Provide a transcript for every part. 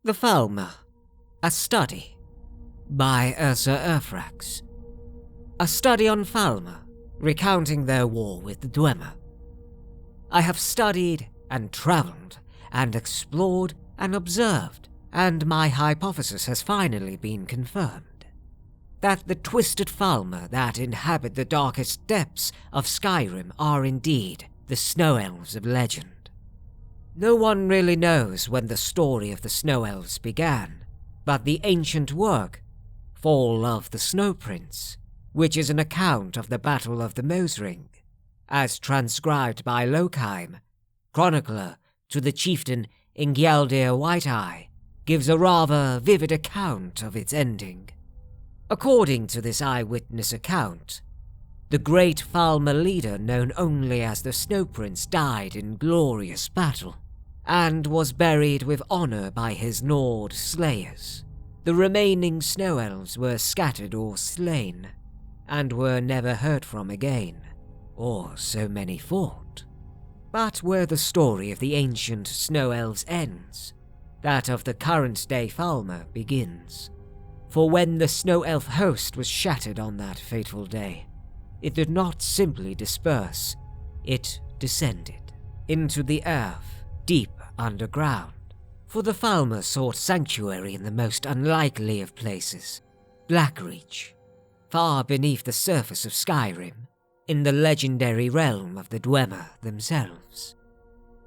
The Falmer, a study by Ursa Urfrax. A study on Falmer, recounting their war with the Dwemer. I have studied and travelled and explored and observed, and my hypothesis has finally been confirmed. That the twisted Falmer that inhabit the darkest depths of Skyrim are indeed the Snow Elves of legend. No one really knows when the story of the Snow Elves began, but the ancient work, Fall of the Snow Prince, which is an account of the Battle of the Mosring, as transcribed by Lokheim, chronicler to the chieftain Ingjaldr White-Eye, gives a rather vivid account of its ending. According to this eyewitness account, the great Falmer leader known only as the Snow Prince died in glorious battle, and was buried with honor by his Nord slayers. The remaining Snow Elves were scattered or slain, and were never heard from again, or so many thought. But where the story of the ancient Snow Elves ends, that of the current-day Falmer begins. For when the Snow Elf host was shattered on that fateful day, it did not simply disperse, it descended into the earth, deep underground. For the Falmer sought sanctuary in the most unlikely of places, Blackrich, far beneath the surface of Skyrim, in the legendary realm of the Dwemer themselves.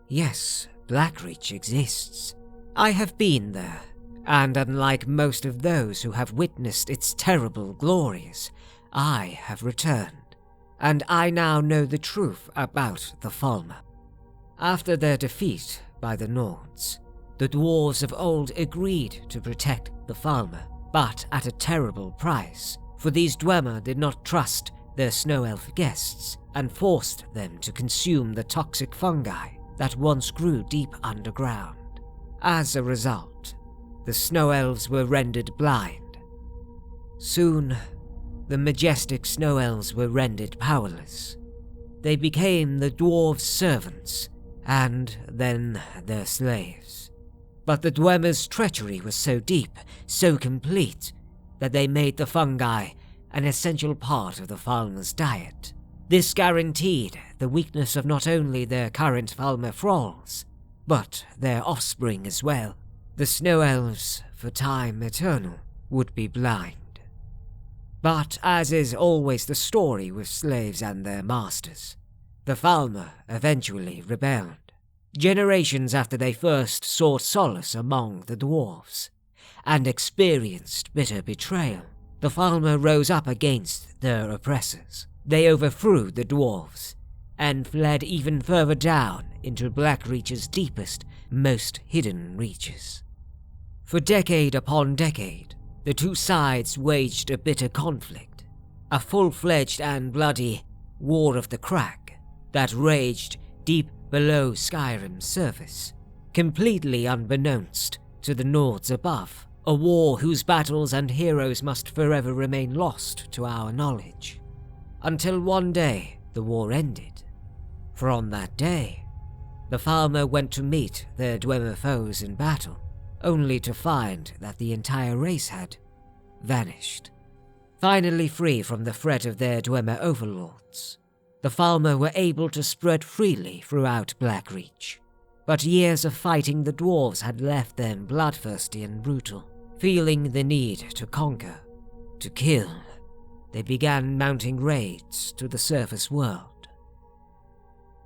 Yes, Blackrich exists. I have been there, and unlike most of those who have witnessed its terrible glories, I have returned, and I now know the truth about the Falmer. After their defeat by the Nords, the dwarves of old agreed to protect the Falmer, but at a terrible price, for these Dwemer did not trust their Snow Elf guests and forced them to consume the toxic fungi that once grew deep underground. As a result, the Snow Elves were rendered blind. Soon, the majestic Snow Elves were rendered powerless. They became the dwarves' servants, and then their slaves. But the Dwemer's treachery was so deep, so complete, that they made the fungi an essential part of the Falmer's diet. This guaranteed the weakness of not only their current Falmer thralls, but their offspring as well. The Snow Elves, for time eternal, would be blind. But as is always the story with slaves and their masters, the Falmer eventually rebelled. Generations after they first sought solace among the dwarves, and experienced bitter betrayal, the Falmer rose up against their oppressors. They overthrew the dwarves, and fled even further down into Blackrich's deepest, most hidden reaches. For decade upon decade, the two sides waged a bitter conflict, a full-fledged and bloody War of the Crack that raged deep below Skyrim's surface, completely unbeknownst to the Nords above, a war whose battles and heroes must forever remain lost to our knowledge. Until one day the war ended. For on that day, the Falmer went to meet their Dwemer foes in battle, only to find that the entire race had vanished. Finally free from the threat of their Dwemer overlords, the Falmer were able to spread freely throughout Blackrich. But years of fighting the dwarves had left them bloodthirsty and brutal. Feeling the need to conquer, to kill, they began mounting raids to the surface world.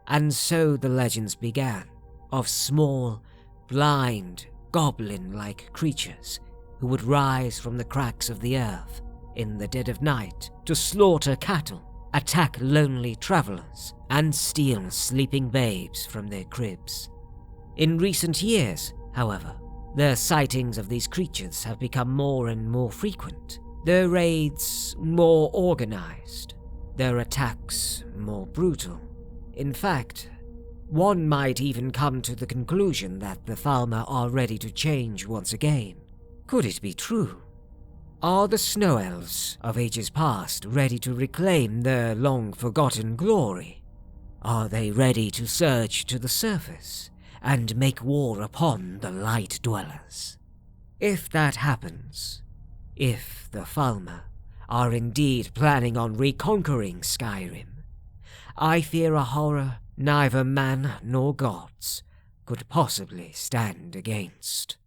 And so the legends began, of small, blind, goblin-like creatures who would rise from the cracks of the earth in the dead of night to slaughter cattle, attack lonely travelers, and steal sleeping babes from their cribs. In recent years, however, the sightings of these creatures have become more and more frequent, their raids more organized, their attacks more brutal. In fact, one might even come to the conclusion that the Falmer are ready to change once again. Could it be true? Are the Snow Elves of ages past ready to reclaim their long-forgotten glory? Are they ready to surge to the surface and make war upon the Light Dwellers? If that happens, if the Falmer are indeed planning on reconquering Skyrim, I fear a horror neither man nor gods could possibly stand against.